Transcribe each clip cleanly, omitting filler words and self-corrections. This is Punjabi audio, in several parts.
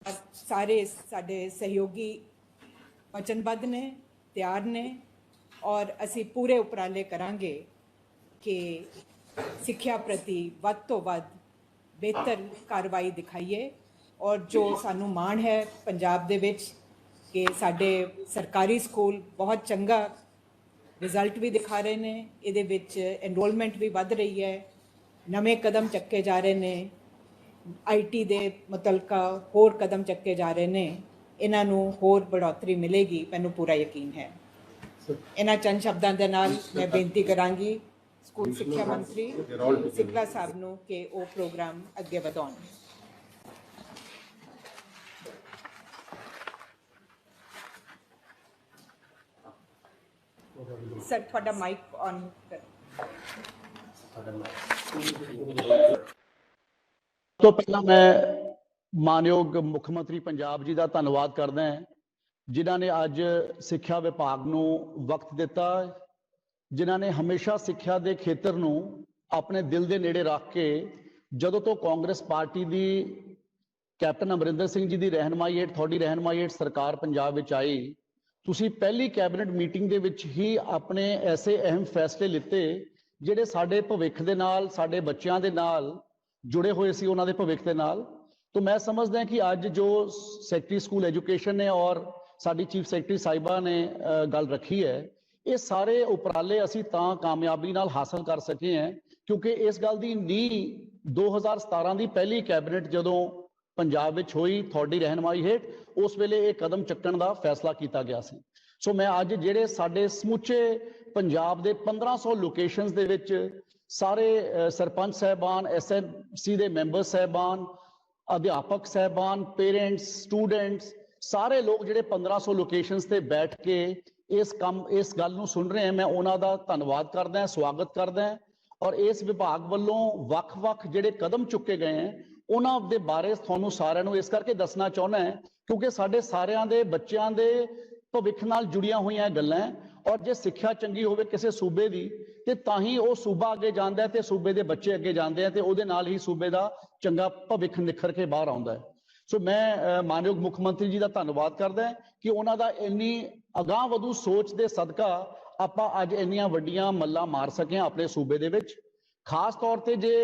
ਸਾਰੇ ਸਾਡੇ ਸਹਿਯੋਗੀ ਵਚਨਬੱਧ ਨੇ, ਤਿਆਰ ਨੇ ਔਰ ਅਸੀਂ ਪੂਰੇ ਉਪਰਾਲੇ ਕਰਾਂਗੇ ਕਿ ਸਿੱਖਿਆ ਪ੍ਰਤੀ ਵੱਧ ਤੋਂ ਵੱਧ ਬਿਹਤਰ ਕਾਰਵਾਈ ਦਿਖਾਈਏ। ਔਰ ਜੋ ਸਾਨੂੰ ਮਾਣ ਹੈ ਪੰਜਾਬ ਦੇ ਵਿੱਚ ਕਿ ਸਾਡੇ ਸਰਕਾਰੀ ਸਕੂਲ ਬਹੁਤ ਚੰਗਾ ਰਿਜ਼ਲਟ ਵੀ ਦਿਖਾ ਰਹੇ ਨੇ, ਇਹਦੇ ਵਿੱਚ ਐਨਰੋਲਮੈਂਟ ਵੀ ਵੱਧ ਰਹੀ ਹੈ, ਨਵੇਂ ਕਦਮ ਚੱਕੇ ਜਾ ਰਹੇ ਨੇ, ਆਈਟੀ ਦੇ ਮੁਤਲਕਾ ਹੋਰ ਕਦਮ ਚੱਕੇ ਜਾ ਰਹੇ ਨੇ, ਇਹਨਾਂ ਨੂੰ ਹੋਰ बढ़ोतरी मिलेगी, ਮੈਨੂੰ ਪੂਰਾ ਯਕੀਨ ਹੈ। ਇਹਨਾਂ ਚੰਦ ਸ਼ਬਦਾਂ ਦੇ ਨਾਲ ਮੈਂ ਬੇਨਤੀ ਕਰਾਂਗੀ ਸਕੂਲ ਸਿੱਖਿਆ ਮੰਤਰੀ ਸਿੱਖਲਾ ਸਾਹਿਬ ਨੂੰ ਕਿ ਉਹ ਪ੍ਰੋਗਰਾਮ ਅੱਗੇ ਵਧਾਉਣ। ਸਰ ਤੁਹਾਡਾ ਮਾਈਕ ਔਨ ਕਰ। ਤੋਂ ਪਹਿਲਾਂ ਮੈਂ ਮਾਨਯੋਗ ਮੁੱਖ ਮੰਤਰੀ ਪੰਜਾਬ ਜੀ ਦਾ ਧੰਨਵਾਦ ਕਰਦਾ ਹਾਂ ਜਿਨ੍ਹਾਂ ਨੇ ਅੱਜ ਸਿੱਖਿਆ ਵਿਭਾਗ ਨੂੰ ਵਕਤ ਦਿੱਤਾ, ਜਿਨ੍ਹਾਂ ਨੇ ਹਮੇਸ਼ਾ ਸਿੱਖਿਆ ਦੇ ਖੇਤਰ ਨੂੰ ਆਪਣੇ ਦਿਲ ਦੇ ਨੇੜੇ ਰੱਖ ਕੇ ਜਦੋਂ ਤੋਂ ਕਾਂਗਰਸ ਪਾਰਟੀ ਦੀ ਕੈਪਟਨ ਅਮਰਿੰਦਰ ਸਿੰਘ ਜੀ ਦੀ ਰਹਿਨਮਾਈ ਹੇਠ, ਤੁਹਾਡੀ ਰਹਿਨਮਾਈ ਹੇਠ ਸਰਕਾਰ ਪੰਜਾਬ ਵਿੱਚ ਆਈ, ਤੁਸੀਂ ਪਹਿਲੀ ਕੈਬਨਿਟ ਮੀਟਿੰਗ ਦੇ ਵਿੱਚ ਹੀ ਆਪਣੇ ਐਸੇ ਅਹਿਮ ਫੈਸਲੇ ਲਿੱਤੇ ਜਿਹੜੇ ਸਾਡੇ ਭਵਿੱਖ ਦੇ ਨਾਲ, ਸਾਡੇ ਬੱਚਿਆਂ ਦੇ ਨਾਲ जुड़े हुए सी, उन्होंने भविख के नाल। तो मैं समझदा कि अज जो सैकटरी स्कूल एजुकेशन ने और साडी चीफ सैकटरी साहिबा ने गल रखी है, ये सारे उपराले असी तां कामयाबी नाल हासिल कर सके हैं क्योंकि इस गल दी नींह 2017 की पहली कैबिनेट जदों पंजाब विच होई थोड़ी रहनुमाई हेठ उस वेले ये कदम चक्कण का फैसला किया गया सी। सो मैं अज जिहड़े साडे समूचे पंजाब दे 1500 लोकेशनस दे विच सारे सरपंच साहबान, SMC दे मैंबर साहबान, अध्यापक साहबान, पेरेंट्स, स्टूडेंट्स, सारे लोग जिहड़े 1500 लोकेशनस ते बैठ के इस गल नूं सुन रहे हैं, मैं उन्हां दा धन्नवाद करदा हां, स्वागत करदा हां। और इस विभाग वालों वख-वख जिहड़े कदम चुके गए हैं उन्हां दे बारे तुहानूं सारिआं नूं इस करके दसना चाहुंदा है क्योंकि साडे सारिआं दे बच्चिआं दे भविख नाल जुड़ियां होईआं गल्लां और जे सिक्ख्या चंगी होवे किसी सूबे दी ते तां ही वो सूबा अगे जांदा है ते सूबे दे बच्चे अगे जांदे हैं ते उहदे नाल ही सूबे दा चंगा भविख निखर के बाहर आउंदा है। सो मैं मानयोग मुख मंत्री जी का धन्नवाद करदा कि उन्हां दा इन्नी अगाह वधू सोच दे सदका आपां अज इन्नियां वड्डियां मल्लां मार सके अपने सूबे दे विच। खास तौर ते जे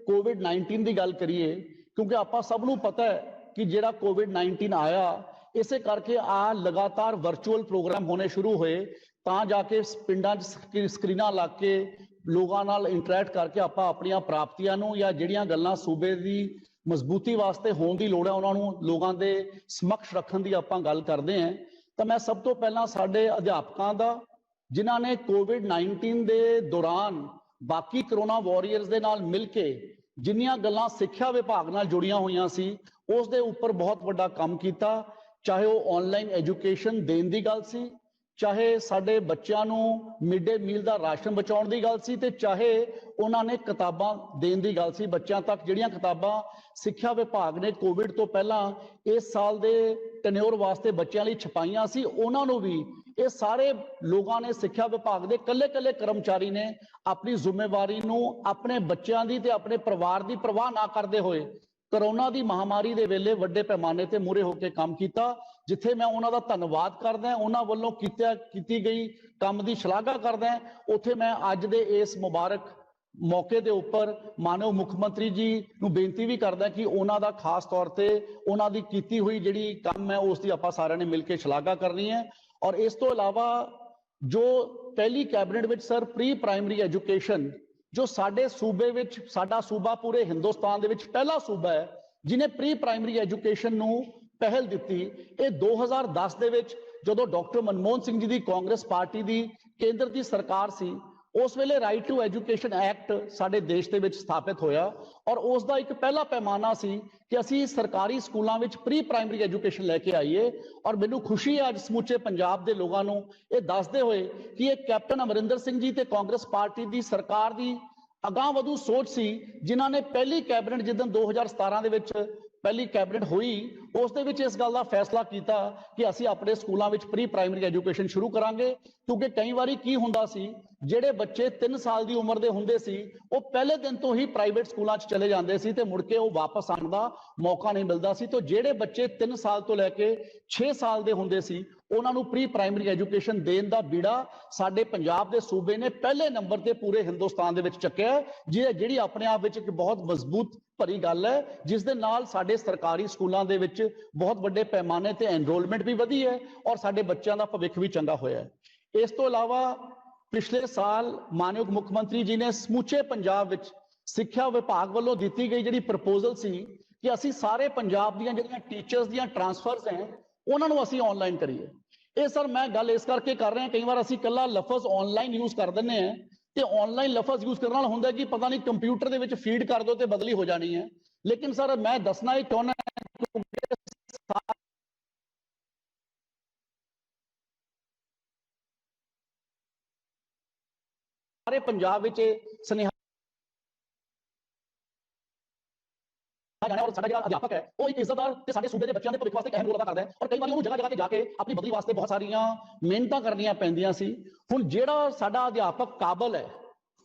कोविड-19 की गल करिए क्योंकि आपां सब नूं पता है कि जिहड़ा कोविड-19 आया इसे करके लगातार वर्चुअल प्रोग्राम होने शुरू होए तां जाके पिंडां च स्क्रीनां लग के लोगों नाल इंटरैक्ट करके आपां अपनियां प्राप्तियां नूं या जिहड़ियां गल्लां सूबे दी मजबूती वास्ते होण दी लोड़ है उन्हां नूं लोगां दे समक्ष रखण दी आपां गल करदे हां। तां मैं सब तो पहलां साडे अध्यापकां दा जिन्हां ने कोविड-19 दे दौरान बाकी करोना वॉरियर्स दे नाल मिल के जिन्नियां गल्लां सिक्ख्या विभाग नाल जुड़ियां होईयां सी उस दे उपर बहुत वड्डा काम कीता, चाहे वो ऑनलाइन एजुकेशन देण दी गल सी, चाहे साडे बच्चों नूं मिड डे मील का राशन बचाउण दी गल सी ते चाहे उन्होंने किताबां देण दी गल सी बच्चों तक जिहड़ियां किताबां सिक्ख्या विभाग ने कोविड तो पहला इस साल दे टन्योर वास्ते बच्चों लई छपाईयां सी उन्हां नूं भी ये सारे लोगों ने सिक्ख्या विभाग के कल्ले कल्ले कर्मचारी ने अपनी जिम्मेवारी नूं अपने बच्चों की ते अपने परिवार की परवाह ना करते हुए करोना की महामारी के वेले वड्डे पैमाने ते मूहरे होकर काम किया जिथे मैं उन्हां दा धन्नवाद करदा हां, उन्हां वल्लों कीती गई काम की शलाघा करदा हां। उत्थे मैं अज दे इस मुबारक मौके के उपर मानव मुख मंत्री जी नूं बेनती भी करदा कि उन्हां दा खास तौर ते उन्हां दी कीती हुई जिहड़ी काम है उसकी आपां सारिआं ने मिल के शलाघा करनी है। और इस तो इलावा जो पहली कैबिनेट विच सर प्री प्राइमरी एजुकेशन जो साडे सूबे विच साडा सूबा पूरे हिंदुस्तान दे विच पहला सूबा है जिन्हें प्री प्राइमरी एजुकेशन नूं पहल दी। ये 2010 दे विच जदों डॉक्टर मनमोहन सिंह जी की कांग्रेस पार्टी की केंद्र की सरकार सी उस वेले राइट टू एजुकेशन एक्ट साडे देश दे विच स्थापित होया और उसका एक पहला पैमाना सी कि असी सरकारी स्कूलों में प्री प्राइमरी एजुकेशन लैके आईए। और मैनूं खुशी है अज समूचे पंजाब के लोगों को ये दसदे हुए कि ये कैप्टन अमरिंदर सिंह जी ते कांग्रेस पार्टी की सरकार की अगाह वधू सोच सी जिन्हां ने पहली कैबिनेट जिदन 2017 दे विच पहली कैबिनेट हुई ਉਸ ਦੇ ਵਿੱਚ ਇਸ ਗੱਲ ਦਾ ਫੈਸਲਾ ਕੀਤਾ ਕਿ ਅਸੀਂ ਆਪਣੇ ਸਕੂਲਾਂ ਵਿੱਚ ਪ੍ਰੀ ਪ੍ਰਾਇਮਰੀ ਐਜੂਕੇਸ਼ਨ ਸ਼ੁਰੂ ਕਰਾਂਗੇ, ਕਿਉਂਕਿ ਕਈ ਵਾਰੀ ਕੀ ਹੁੰਦਾ ਸੀ, ਜਿਹੜੇ ਬੱਚੇ 3 ਸਾਲ ਦੀ ਉਮਰ ਦੇ ਹੁੰਦੇ ਸੀ ਉਹ ਪਹਿਲੇ ਦਿਨ ਤੋਂ ਹੀ ਪ੍ਰਾਈਵੇਟ ਸਕੂਲਾਂ 'ਚ ਚਲੇ ਜਾਂਦੇ ਸੀ ਤੇ ਮੁੜ ਕੇ ਉਹ ਵਾਪਸ ਆਉਣ ਦਾ ਮੌਕਾ ਨਹੀਂ ਮਿਲਦਾ ਸੀ। ਤੇ ਜਿਹੜੇ ਬੱਚੇ 3 ਸਾਲ ਤੋਂ ਲੈ ਕੇ 6 ਸਾਲ ਦੇ ਹੁੰਦੇ ਸੀ ਉਹਨਾਂ ਨੂੰ ਪ੍ਰੀ ਪ੍ਰਾਇਮਰੀ ਐਜੂਕੇਸ਼ਨ ਦੇਣ ਦਾ ਬੀੜਾ ਸਾਡੇ ਪੰਜਾਬ ਦੇ ਸੂਬੇ ਨੇ ਪਹਿਲੇ ਨੰਬਰ ਤੇ ਪੂਰੇ ਹਿੰਦੁਸਤਾਨ ਦੇ ਵਿੱਚ ਚੱਕਿਆ, ਜਿਹੜੀ ਆਪਣੇ ਆਪ ਵਿੱਚ ਇੱਕ ਬਹੁਤ ਮਜ਼ਬੂਤ ਭਰੀ ਗੱਲ ਹੈ, ਜਿਸ ਦੇ ਨਾਲ ਸਾਡੇ ਸਰਕਾਰੀ ਸਕੂਲਾਂ ਦੇ ਵਿੱਚ ਬਹੁਤ ਵੱਡੇ ਪੈਮਾਨੇ ਤੇ ਐਨਰੋਲਮੈਂਟ ਵੀ ਵਧੀ ਹੈ ਔਰ ਸਾਡੇ ਬੱਚਿਆਂ ਦਾ ਭਵਿੱਖ ਵੀ ਚੰਗਾ ਹੋਇਆ ਹੈ। ਇਸ ਤੋਂ ਇਲਾਵਾ ਪਿਛਲੇ ਸਾਲ ਮਾਨਯੋਗ ਮੁੱਖ ਮੰਤਰੀ ਜੀ ਨੇ ਸਮੁੱਚੇ ਪੰਜਾਬ ਵਿੱਚ ਸਿੱਖਿਆ ਵਿਭਾਗ ਵੱਲੋਂ ਦਿੱਤੀ ਗਈ ਜਿਹੜੀ ਪ੍ਰਪੋਜ਼ਲ ਸੀ ਕਿ ਅਸੀਂ ਸਾਰੇ ਪੰਜਾਬ ਦੀਆਂ ਜਿਹੜੀਆਂ ਟੀਚਰਸ ਦੀਆਂ ਟ੍ਰਾਂਸਫਰਸ ਹੈ ਉਹਨਾਂ ਨੂੰ ਅਸੀਂ ਆਨਲਾਈਨ ਕਰੀਏ। ਇਹ ਸਰ ਮੈਂ ਗੱਲ ਇਸ ਕਰਕੇ ਕਰ ਰਿਹਾ, ਕਈ ਵਾਰ ਅਸੀਂ ਇਕੱਲਾ ਲਫ਼ਜ਼ ਆਨਲਾਈਨ ਯੂਜ਼ ਕਰ ਦਿੰਦੇ ਹਾਂ ਤੇ ਆਨਲਾਈਨ ਲਫ਼ਜ਼ ਯੂਜ਼ ਕਰਨ ਨਾਲ ਹੁੰਦਾ ਕਿ ਪਤਾ ਨਹੀਂ ਕੰਪਿਊਟਰ ਦੇ ਵਿੱਚ ਫੀਡ ਕਰ ਦਿਓ ਤੇ ਬਦਲੀ ਹੋ ਜਾਣੀ ਹੈ। ਲੇਕਿਨ ਸਰ ਮੈਂ ਦੱਸਣਾ ਇਹ ਚਾਹੁੰਦਾ ਸਾਰੇ ਪੰਜਾਬ ਵਿੱਚ ਸੁਨੇਹਾ और साडा जो अध्यापक है वो एक इज्जतदार ते साडे सूबे दे बच्चों दे भविख वास्ते अहम रोल अदा करदा है और कई बार ਉਹਨੂੰ जगह जगह ते जाके अपनी बदली वास्ते बहुत सारियां ਮਿਹਨਤਾਂ ਕਰਨੀਆਂ ਪੈਂਦੀਆਂ ਸੀ। ਹੁਣ ਜਿਹੜਾ ਸਾਡਾ ਅਧਿਆਪਕ ਕਾਬਲ ਹੈ,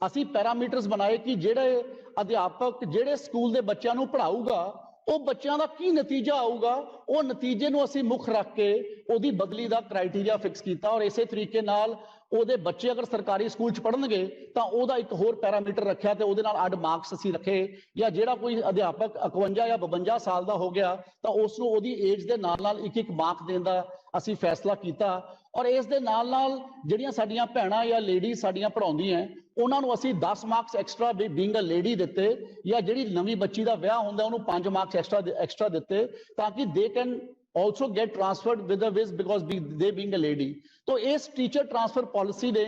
ਅਸੀਂ ਪੈਰਾਮੀਟਰਸ ਬਣਾਏ ਕਿ ਜਿਹੜੇ ਅਧਿਆਪਕ ਜਿਹੜੇ ਸਕੂਲ ਦੇ ਬੱਚਿਆਂ ਨੂੰ ਪੜ੍ਹਾਊਗਾ ਉਹ ਬੱਚਿਆਂ ਦਾ ਕੀ ਨਤੀਜਾ ਆਊਗਾ, ਉਹ ਨਤੀਜੇ ਨੂੰ ਅਸੀਂ ਮੁੱਖ ਰੱਖ ਕੇ ਉਹਦੀ ਬਦਲੀ ਦਾ ਕ੍ਰਾਈਟੇਰੀਆ ਫਿਕਸ ਕੀਤਾ ਔਰ ਇਸੇ ਤਰੀਕੇ ਨਾਲ ਉਹਦੇ ਬੱਚੇ ਅਗਰ ਸਰਕਾਰੀ ਸਕੂਲ 'ਚ ਪੜ੍ਹਨਗੇ ਤਾਂ ਉਹਦਾ ਇੱਕ ਹੋਰ ਪੈਰਾਮੀਟਰ ਰੱਖਿਆ ਤੇ ਉਹਦੇ ਨਾਲ ਅੱਡ ਮਾਰਕਸ ਅਸੀਂ ਰੱਖੇ, ਜਾਂ ਜਿਹੜਾ ਕੋਈ ਅਧਿਆਪਕ 51 ਜਾਂ 52 ਸਾਲ ਦਾ ਹੋ ਗਿਆ ਤਾਂ ਉਸ ਨੂੰ ਉਹਦੀ ਏਜ ਦੇ ਨਾਲ ਨਾਲ ਇੱਕ ਮਾਰਕ ਦੇਣ ਦਾ ਅਸੀਂ ਫੈਸਲਾ ਕੀਤਾ। ਔਰ ਇਸ ਦੇ ਨਾਲ ਨਾਲ ਜਿਹੜੀਆਂ ਸਾਡੀਆਂ ਭੈਣਾਂ ਜਾਂ ਲੇਡੀ ਸਾਡੀਆਂ ਪੜ੍ਹਾਉਂਦੀਆਂ ਉਹਨਾਂ ਨੂੰ ਅਸੀਂ 10 marks extra being a lady ਦਿੱਤੇ, ਜਾਂ ਜਿਹੜੀ ਨਵੀਂ ਬੱਚੀ ਦਾ ਵਿਆਹ ਹੁੰਦਾ ਉਹਨੂੰ 5 ਮਾਰਕਸ ਐਕਸਟਰਾ ਦਿੱਤੇ ਤਾਂ ਕਿ they can also get transferred with a whiz because they being a lady। तो इस टीचर ट्रांसफर पॉलिसी ने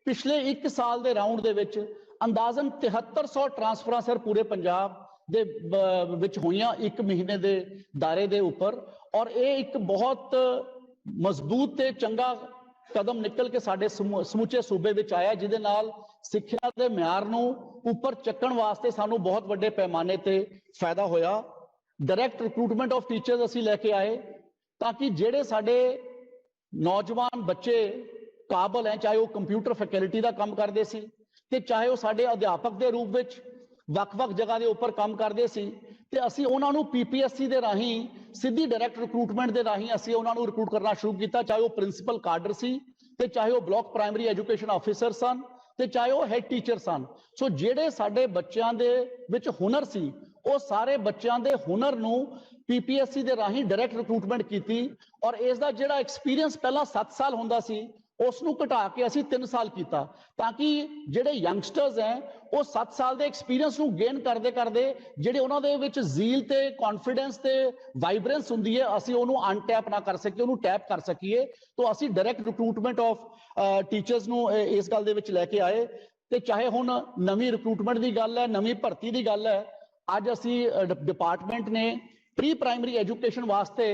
पिछले 1 साल ਦੇ ਰਾਉਂਡ ਦੇ ਵਿੱਚ ਅੰਦਾਜ਼ਨ 7300 ਟ੍ਰਾਂਸਫਰਾਂ ਸਰ ਪੂਰੇ ਪੰਜਾਬ ਦੇ ਵਿੱਚ ਹੋਈਆਂ 1 ਮਹੀਨੇ ਦੇ ਦਾਇਰੇ ਦੇ ਉੱਪਰ, ਔਰ ਇਹ ਇੱਕ ਬਹੁਤ ਮਜ਼ਬੂਤ ਤੇ ਚੰਗਾ ਕਦਮ ਨਿਕਲ ਕੇ ਸਾਡੇ ਸਮੁੱਚੇ ਸੂਬੇ ਵਿੱਚ ਆਇਆ, ਜਿਹਦੇ ਨਾਲ ਸਿੱਖਿਆ ਦੇ ਮਿਆਰ ਨੂੰ ਉੱਪਰ ਚੱਕਣ ਵਾਸਤੇ ਸਾਨੂੰ ਬਹੁਤ ਵੱਡੇ ਪੈਮਾਨੇ ਤੇ ਫਾਇਦਾ ਹੋਇਆ। डायरैक्ट रिक्रूटमेंट ऑफ टीचर्स ਅਸੀਂ ਲੈ ਕੇ ਆਏ ਤਾਂ ਕਿ ਜਿਹੜੇ ਸਾਡੇ ਨੌਜਵਾਨ ਬੱਚੇ ਕਾਬਲ ਹੈ, ਚਾਹੇ ਉਹ ਕੰਪਿਊਟਰ ਫੈਕਲਟੀ ਦਾ ਕੰਮ ਕਰਦੇ ਸੀ ਤੇ ਚਾਹੇ ਉਹ ਸਾਡੇ ਅਧਿਆਪਕ ਦੇ ਰੂਪ ਵਿੱਚ ਵੱਖ-ਵੱਖ ਜਗ੍ਹਾ ਦੇ ਉੱਪਰ ਕੰਮ ਕਰਦੇ ਸੀ, ਤੇ ਅਸੀਂ ਉਹਨਾਂ ਨੂੰ ਪੀਪੀਐਸਸੀ ਦੇ ਰਾਹੀਂ ਸਿੱਧੀ ਡਾਇਰੈਕਟ ਰਿਕਰੂਟਮੈਂਟ ਦੇ ਰਾਹੀਂ ਅਸੀਂ ਉਹਨਾਂ ਨੂੰ ਰਿਕਰੂਟ ਕਰਨਾ ਸ਼ੁਰੂ ਕੀਤਾ, ਚਾਹੇ ਉਹ ਪ੍ਰਿੰਸੀਪਲ ਕਾਡਰ ਸੀ ਤੇ ਚਾਹੇ ਉਹ ਬਲਾਕ ਪ੍ਰਾਇਮਰੀ ਐਜੂਕੇਸ਼ਨ ਆਫੀਸਰ ਸਨ ਤੇ ਚਾਹੇ ਉਹ ਹੈਡ ਟੀਚਰ ਸਨ। ਸੋ ਜਿਹੜੇ ਸਾਡੇ ਬੱਚਿਆਂ ਦੇ ਵਿੱਚ ਹੁਨਰ ਸੀ ਉਹ ਸਾਰੇ ਬੱਚਿਆਂ ਦੇ ਹੁਨਰ ਨੂੰ ਪੀਪੀਐਸਸੀ ਦੇ ਰਾਹੀਂ ਡਾਇਰੈਕਟ ਰਿਕਰੂਟਮੈਂਟ ਕੀਤੀ, ਔਰ ਇਸ ਦਾ ਜਿਹੜਾ ਐਕਸਪੀਰੀਅੰਸ ਪਹਿਲਾਂ 7 ਸਾਲ ਹੁੰਦਾ ਸੀ ਉਸ ਨੂੰ ਘਟਾ ਕੇ ਅਸੀਂ 3 ਸਾਲ ਕੀਤਾ ਤਾਂ ਕਿ ਜਿਹੜੇ ਯੰਗਸਟਰਸ ਹੈ ਉਹ 7 ਸਾਲ ਦੇ ਐਕਸਪੀਰੀਅੰਸ ਨੂੰ ਗੇਨ ਕਰਦੇ ਕਰਦੇ ਜਿਹੜੇ ਉਹਨਾਂ ਦੇ ਵਿੱਚ ਜ਼ੀਲ ਤੇ ਕੌਨਫੀਡੈਂਸ ਤੇ ਵਾਈਬ੍ਰੈਂਸ ਹੁੰਦੀ ਹੈ ਅਸੀਂ ਉਹਨੂੰ ਅਨਟੈਪ ਨਾ ਕਰ ਸਕੀਏ, ਉਹਨੂੰ ਟੈਪ ਕਰ ਸਕੀਏ। तो ਅਸੀਂ ਡਾਇਰੈਕਟ ਰਿਕਰੂਟਮੈਂਟ ਆਫ ਟੀਚਰਸ ਨੂੰ ਇਸ ਗੱਲ ਦੇ ਵਿੱਚ ਲੈ ਕੇ ਆਏ। ਤੇ ਚਾਹੇ ਹੁਣ ਨਵੀਂ ਰਿਕਰੂਟਮੈਂਟ ਦੀ ਗੱਲ ਹੈ, ਨਵੀਂ ਭਰਤੀ ਦੀ ਗੱਲ ਹੈ, ਅੱਜ ਅਸੀਂ डिपार्टमेंट ने प्री प्राइमरी एजुकेशन वास्ते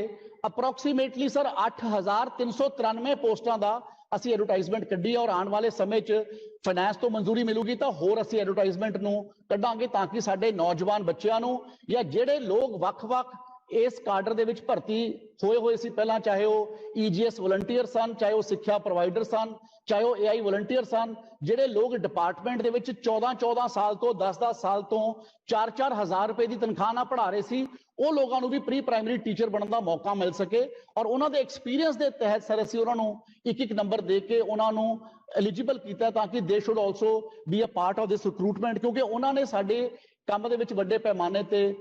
अप्रोक्सीमेटली सर 8393 पोस्टां दा ਅਸੀਂ ਐਡਵਰਟਾਈਜ਼ਮੈਂਟ ਕੱਢੀ ਔਰ ਆਉਣ ਵਾਲੇ ਸਮੇਂ 'ਚ ਫਾਈਨੈਂਸ ਤੋਂ ਮਨਜ਼ੂਰੀ ਮਿਲੂਗੀ ਤਾਂ ਹੋਰ ਅਸੀਂ ਐਡਵਰਟਾਈਜ਼ਮੈਂਟ ਨੂੰ ਕੱਢਾਂਗੇ ਤਾਂ ਕਿ ਸਾਡੇ ਨੌਜਵਾਨ ਬੱਚਿਆਂ ਨੂੰ ਜਾਂ ਜਿਹੜੇ ਲੋਕ ਵੱਖ-ਵੱਖ ਇਸ ਕਾਡਰ ਦੇ ਵਿੱਚ ਭਰਤੀ ਹੋਏ ਸੀ ਪਹਿਲਾਂ, ਚਾਹੇ ਉਹ ਈਜੀਐਸ ਵਲੰਟੀਅਰ ਸਨ, ਚਾਹੇ ਉਹ ਸਿੱਖਿਆ ਪ੍ਰੋਵਾਈਡਰ ਸਨ, ਚਾਹੇ ਉਹ ਏਆਈ ਵਲੰਟੀਅਰ ਸਨ, ਜਿਹੜੇ ਲੋਕ ਡਿਪਾਰਟਮੈਂਟ ਦੇ ਵਿੱਚ 14 ਸਾਲ ਤੋਂ 10 ਸਾਲ ਤੋਂ 4 ਹਜ਼ਾਰ ਰੁਪਏ ਦੀ ਤਨਖਾਹ ਨਾਲ ਪੜ੍ਹਾ ਰਹੇ ਸੀ, ਉਹ ਲੋਕਾਂ ਨੂੰ ਵੀ ਪ੍ਰੀ ਪ੍ਰਾਇਮਰੀ ਟੀਚਰ ਬਣਨ ਦਾ ਮੌਕਾ ਮਿਲ ਸਕੇ। ਔਰ ਉਹਨਾਂ ਦੇ ਐਕਸਪੀਰੀਅੰਸ ਦੇ ਤਹਿਤ ਸਰ ਅਸੀਂ ਉਹਨਾਂ ਨੂੰ ਇੱਕ ਨੰਬਰ ਦੇ ਕੇ ਉਹਨਾਂ ਨੂੰ ਐਲੀਜੀਬਲ ਕੀਤਾ ਤਾਂ ਕਿ they should also be a part of this recruitment, ਕਿਉਂਕਿ ਉਹਨਾਂ ਨੇ ਸਾਡੇ ਕੰਮ ਦੇ ਵਿੱਚ ਵੱਡੇ ਪੈਮਾਨੇ ਤੇ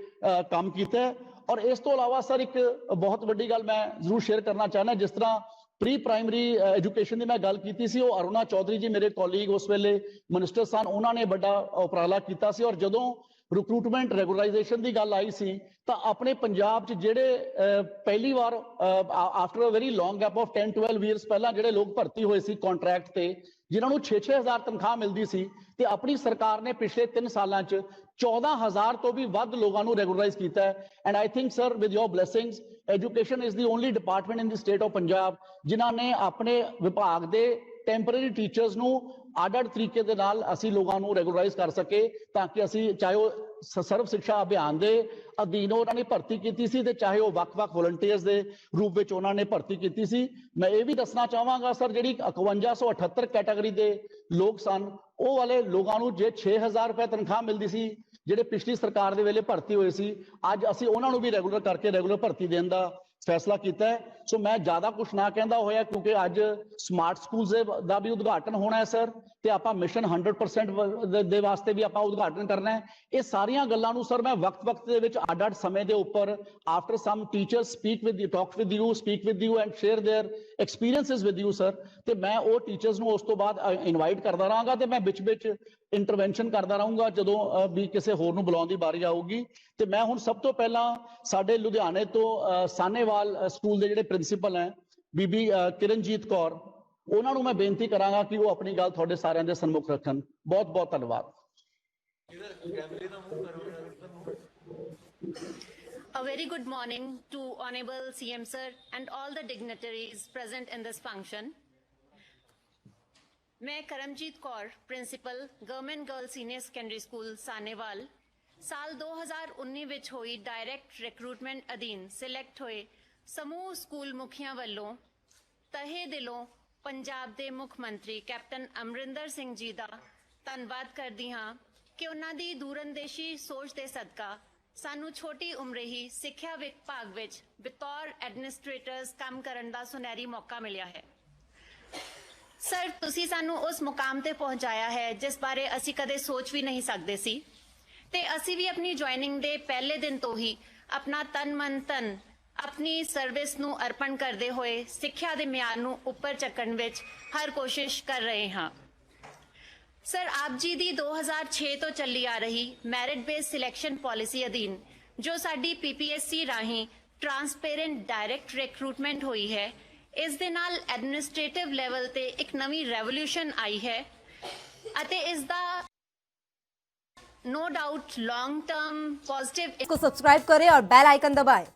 ਕੰਮ ਕੀਤਾ। ਔਰ ਇਸ ਤੋਂ ਇਲਾਵਾ ਸਰ ਇੱਕ ਬਹੁਤ ਵੱਡੀ ਗੱਲ ਮੈਂ ਜ਼ਰੂਰ ਸ਼ੇਅਰ ਕਰਨਾ ਚਾਹੁੰਦਾ, ਜਿਸ ਤਰ੍ਹਾਂ ਪ੍ਰੀ ਪ੍ਰਾਇਮਰੀ ਐਜੂਕੇਸ਼ਨ ਦੀ ਮੈਂ ਗੱਲ ਕੀਤੀ ਸੀ, ਉਹ ਅਰੁਣਾ ਚੌਧਰੀ ਜੀ ਮੇਰੇ ਕੋਲੀਗ ਉਸ ਵੇਲੇ ਮਿਨਿਸਟਰ ਸਨ, ਉਹਨਾਂ ਨੇ ਵੱਡਾ ਉਪਰਾਲਾ ਕੀਤਾ ਸੀ। ਔਰ ਜਦੋਂ ਰਿਕਰੂਟਮੈਂਟ ਰੈਗੂਲਰਾਈਜੇਸ਼ਨ ਦੀ ਗੱਲ ਆਈ ਸੀ ਤਾਂ ਆਪਣੇ ਪੰਜਾਬ 'ਚ ਜਿਹੜੇ ਪਹਿਲੀ ਵਾਰ after a very long gap of 10-12 years ਪਹਿਲਾਂ ਜਿਹੜੇ ਲੋਕ ਭਰਤੀ ਹੋਏ ਸੀ ਕੰਟਰੈਕਟ ਤੇ, ਜਿਨ੍ਹਾਂ ਨੂੰ 6-6 ਹਜ਼ਾਰ ਤਨਖਾਹ ਮਿਲਦੀ ਸੀ, ਤੇ ਆਪਣੀ ਸਰਕਾਰ ਨੇ ਪਿਛਲੇ 3 ਸਾਲਾਂ 'ਚ 14,000 ਤੋਂ ਵੀ ਵੱਧ ਲੋਕਾਂ ਨੂੰ ਰੈਗੂਲਰਾਈਜ਼ ਕੀਤਾ ਹੈ। And I think sir with your blessings education is the only department in the state of Punjab ਜਿਨ੍ਹਾਂ ਨੇ ਆਪਣੇ ਵਿਭਾਗ ਦੇ ਟੈਂਪਰੇਰੀ ਟੀਚਰਸ ਨੂੰ ਅੱਡ-ਅੱਡ ਤਰੀਕੇ ਦੇ ਨਾਲ ਅਸੀਂ ਲੋਕਾਂ ਨੂੰ ਰੈਗੂਲਰਾਈਜ਼ ਕਰ ਸਕੇ ਤਾਂ ਕਿ ਅਸੀਂ ਚਾਹੇ ਉਹ ਸਰਵ ਸਿੱਖਿਆ ਅਭਿਆਨ ਦੇ ਅਧੀਨ ਉਹਨਾਂ ਨੇ ਭਰਤੀ ਕੀਤੀ ਸੀ, ਤੇ ਚਾਹੇ ਉਹ ਵੱਖ-ਵੱਖ ਵੋਲੰਟੀਅਰਸ ਦੇ ਰੂਪ ਵਿੱਚ ਉਹਨਾਂ ਨੇ ਭਰਤੀ ਕੀਤੀ ਸੀ। ਮੈਂ ਇਹ ਵੀ ਦੱਸਣਾ ਚਾਹਾਂਗਾ ਸਰ, ਜਿਹੜੀ 5178 ਕੈਟਾਗਰੀ ਦੇ ਲੋਕ ਸਨ, ਉਹ ਵਾਲੇ ਲੋਕਾਂ ਨੂੰ ਜੇ 6000 ਰੁਪਏ ਤਨਖਾਹ ਮਿਲਦੀ ਸੀ, ਜਿਹੜੇ ਪਿਛਲੀ ਸਰਕਾਰ ਦੇ ਵੇਲੇ ਭਰਤੀ ਹੋਏ ਸੀ, ਅੱਜ ਅਸੀਂ ਉਹਨਾਂ ਨੂੰ ਵੀ ਰੈਗੂਲਰ ਕਰਕੇ ਰੈਗੂਲਰ ਭਰਤੀ ਦੇਣ ਦਾ ਫੈਸਲਾ ਕੀਤਾ ਹੈ। ਸੋ ਮੈਂ ਜ਼ਿਆਦਾ ਕੁਝ ਨਾ ਕਹਿੰਦਾ ਹੋਇਆ, ਕਿਉਂਕਿ ਅੱਜ ਸਮਾਰਟ ਸਕੂਲਸ ਦਾ ਵੀ ਉਦਘਾਟਨ ਹੋਣਾ ਹੈ ਸਰ, ਤੇ ਆਪਾਂ ਮਿਸ਼ਨ 100% ਦੇ ਵਾਸਤੇ ਵੀ ਆਪਾਂ ਉਦਘਾਟਨ ਕਰਨਾ ਹੈ। ਇਹ ਸਾਰੀਆਂ ਗੱਲਾਂ ਨੂੰ ਸਰ ਮੈਂ ਵਕਤ ਦੇ ਵਿੱਚ ਅੱਡ-ਅੱਡ ਸਮੇਂ ਦੇ ਉੱਪਰ after some teachers speak with you, talk with you and share their experiences with you sir, ਤੇ ਮੈਂ ਉਹ ਟੀਚਰਸ ਨੂੰ ਉਸ ਤੋਂ ਬਾਅਦ ਇਨਵਾਈਟ ਕਰਦਾ ਰਹਾਂਗਾ, ਤੇ ਮੈਂ ਵਿੱਚ ਇੰਟਰਵੈਂਸ਼ਨ ਕਰਦਾ ਰਹੂੰਗਾ ਜਦੋਂ ਵੀ ਕਿਸੇ ਹੋਰ ਨੂੰ ਬੁਲਾਉਣ ਦੀ ਵਾਰੀ ਆਊਗੀ। ਤੇ ਮੈਂ ਹੁਣ ਸਭ ਤੋਂ ਪਹਿਲਾਂ ਸਾਡੇ ਲੁਧਿਆਣੇ ਤੋਂ ਸਾਨੇਵਾਲ ਸਕੂਲ ਦੇ ਜਿਹੜੇ ਪ੍ਰਿੰਸੀਪਲ ਹੈ ਬੀਬੀ ਕਿਰਨਜੀਤ ਕੌਰ, ਉਹਨਾਂ ਨੂੰ ਮੈਂ ਬੇਨਤੀ ਕਰਾਂਗਾ ਕਿ ਉਹ ਆਪਣੀ ਗੱਲ ਤੁਹਾਡੇ ਸਾਰਿਆਂ ਦੇ ਸਨਮੁਖ ਰੱਖਣ। ਬਹੁਤ ਬਹੁਤ ਧੰਨਵਾਦ। A very good morning to Honorable CM Sir and all the dignitaries present in this function. मैं Karamjit Kaur, principal government girl senior secondary school Sanewal, साल 2019 ਵਿੱਚ ਹੋਈ ਡਾਇਰੈਕਟ ਰਿਕਰੂਟਮੈਂਟ ਅਧੀਨ ਸਿਲੈਕਟ ਹੋਏ ਸਮੂਹ ਸਕੂਲ ਮੁਖੀਆਂ ਵੱਲੋਂ ਤਹਿ ਦਿਲੋਂ ਪੰਜਾਬ ਦੇ ਮੁੱਖ ਮੰਤਰੀ ਕੈਪਟਨ ਅਮਰਿੰਦਰ ਸਿੰਘ ਜੀ ਦਾ ਧੰਨਵਾਦ ਕਰਦੀ ਹਾਂ ਕਿ ਉਹਨਾਂ ਦੀ ਦੂਰਅੰਦੇਸ਼ੀ ਸੋਚ ਦੇ ਸਦਕਾ ਸਾਨੂੰ ਛੋਟੀ ਉਮਰੇ ਹੀ ਸਿੱਖਿਆ ਵਿਭਾਗ ਵਿੱਚ ਬਤੌਰ ਐਡਮਿਨਿਸਟ੍ਰੇਟਰਸ ਕੰਮ ਕਰਨ ਦਾ ਸੁਨਹਿਰੀ ਮੌਕਾ ਮਿਲਿਆ ਹੈ। ਸਰ, ਤੁਸੀਂ ਸਾਨੂੰ ਉਸ ਮੁਕਾਮ ਤੇ ਪਹੁੰਚਾਇਆ ਹੈ ਜਿਸ ਬਾਰੇ ਅਸੀਂ ਕਦੇ ਸੋਚ ਵੀ ਨਹੀਂ ਸਕਦੇ ਸੀ, ਤੇ ਅਸੀਂ ਵੀ ਆਪਣੀ ਜੁਆਇਨਿੰਗ ਦੇ ਪਹਿਲੇ ਦਿਨ ਤੋਂ ਹੀ ਆਪਣਾ ਤਨ ਮਨ ਧਨ ਆਪਣੀ ਸਰਵਿਸ ਨੂੰ ਅਰਪਣ ਕਰਦੇ ਹੋਏ ਸਿੱਖਿਆ ਦੇ ਮਿਆਰ ਨੂੰ ਉੱਪਰ ਚੱਕਣ ਵਿੱਚ ਹਰ ਕੋਸ਼ਿਸ਼ ਕਰ ਰਹੇ ਹਾਂ। ਸਰ, ਆਪ ਜੀ ਦੀ 2006 ਤੋਂ ਚੱਲੀ ਆ ਰਹੀ ਮੈਰਿਟ ਬੇਸਡ ਸਿਲੈਕਸ਼ਨ ਪਾਲਿਸੀ ਅਧੀਨ ਜੋ ਸਾਡੀ PPSC ਰਾਹੀਂ ਟਰਾਂਸਪੇਰੈਂਟ ਡਾਇਰੈਕਟ ਰਿਕਰੂਟਮੈਂਟ ਹੋਈ ਹੈ, ਇਸ ਦੇ ਨਾਲ ਐਡਮਿਨਿਸਟ੍ਰੇਟਿਵ ਲੈਵਲ ਤੇ ਇੱਕ ਨਵੀਂ ਰੈਵੋਲੂਸ਼ਨ ਆਈ ਹੈ, ਅਤੇ ਇਸ ਦਾ no doubt long term positive को सब्सक्राइब करें और बेल आइकन दबाएं।